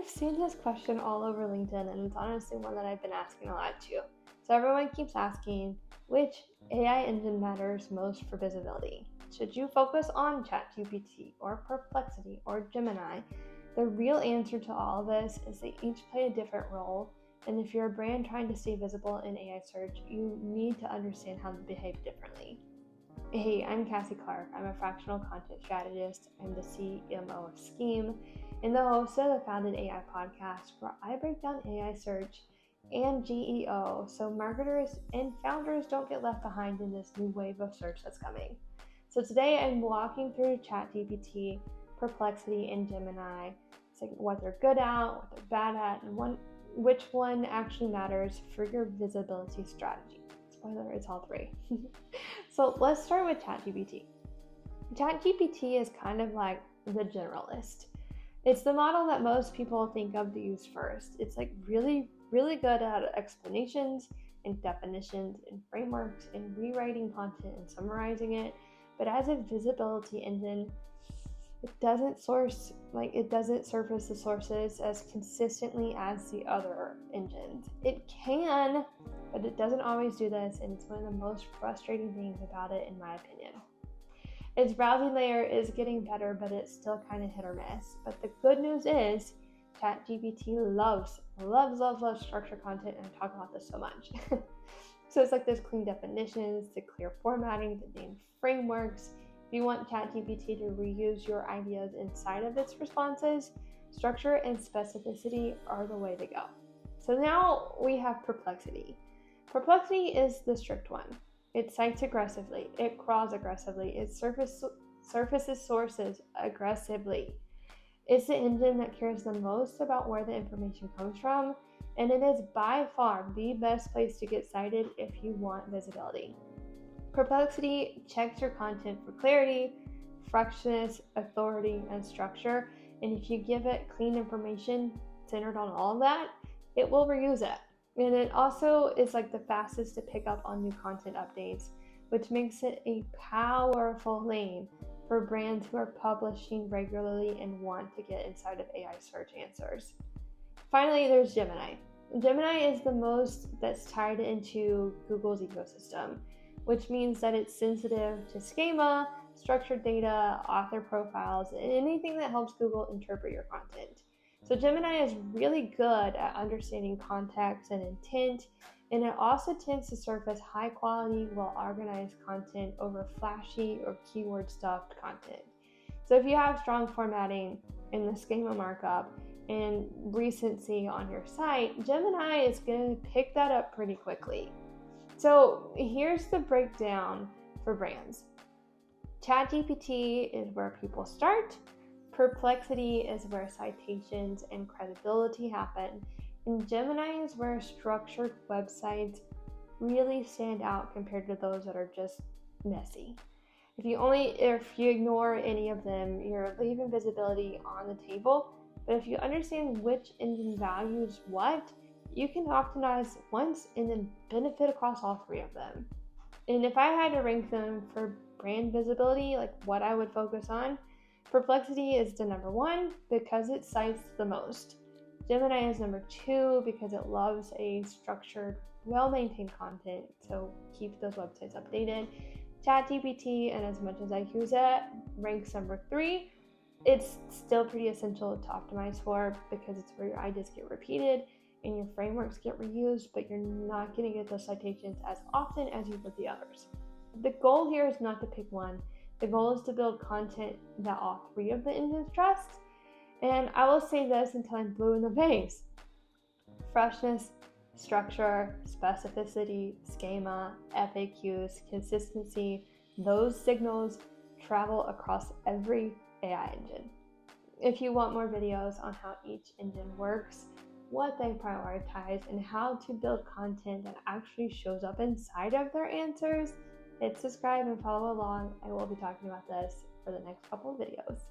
I've seen this question all over LinkedIn, and it's honestly one that I've been asking a lot too. So everyone keeps asking, which AI engine matters most for visibility? Should you focus on ChatGPT or Perplexity or Gemini? The real answer to all of this is they each play a different role, and if you're a brand trying to stay visible in AI search, you need to understand how they behave differently. Hey, I'm Cassie Clark. I'm a fractional content strategist. I'm the CMO of Scheme and the host of the Founded AI podcast, where I break down AI search and GEO so marketers and founders don't get left behind in this new wave of search that's coming. So today I'm walking through ChatGPT, Perplexity, and Gemini, saying what they're good at, what they're bad at, and which one actually matters for your visibility strategy. Spoiler, it's all three. So let's start with ChatGPT. ChatGPT is kind of like the generalist. It's the model that most people think of to use first. It's like really good at explanations and definitions and frameworks and rewriting content and summarizing it. But as a visibility engine, it doesn't surface the sources as consistently as the other engines. It can, but it doesn't always do this, and it's one of the most frustrating things about it, in my opinion. Its browsing layer is getting better, but it's still kind of hit or miss. But the good news is ChatGPT loves structured content, and I talk about this so much. So it's like there's clean definitions, the clear formatting, the named frameworks. If you want ChatGPT to reuse your ideas inside of its responses, structure and specificity are the way to go. So now we have Perplexity. Perplexity is the strict one. It cites aggressively, it crawls aggressively, it surfaces sources aggressively. It's the engine that cares the most about where the information comes from, and it is by far the best place to get cited if you want visibility. Perplexity checks your content for clarity, freshness, authority, and structure, and if you give it clean information centered on all of that, it will reuse it. And it also is like the fastest to pick up on new content updates, which makes it a powerful lane for brands who are publishing regularly and want to get inside of AI search answers. Finally, there's Gemini. Gemini is the most that's tied into Google's ecosystem, which means that it's sensitive to schema, structured data, author profiles, and anything that helps Google interpret your content. So Gemini is really good at understanding context and intent, and it also tends to surface high quality, well-organized content over flashy or keyword stuffed content. So if you have strong formatting in the schema markup and recency on your site, Gemini is going to pick that up pretty quickly. So here's the breakdown for brands. ChatGPT is where people start. Perplexity is where citations and credibility happen. And Gemini is where structured websites really stand out compared to those that are just messy. If you ignore any of them, you're leaving visibility on the table. But if you understand which engine values what, you can optimize once and then benefit across all three of them. And if I had to rank them for brand visibility, like what I would focus on, Perplexity is the number one because it cites the most. Gemini is number two because it loves a structured, well-maintained content, so keeps those websites updated. ChatGPT, and as much as I use it, ranks number three. It's still pretty essential to optimize for because it's where your ideas get repeated and your frameworks get reused, but you're not going to get those citations as often as you would the others. The goal here is not to pick one. The goal is to build content that all three of the engines trust. And I will say this until I'm blue in the face. Freshness, structure, specificity, schema, FAQs, consistency, those signals travel across every AI engine. If you want more videos on how each engine works, what they prioritize, and how to build content that actually shows up inside of their answers, hit subscribe and follow along. I will be talking about this for the next couple of videos.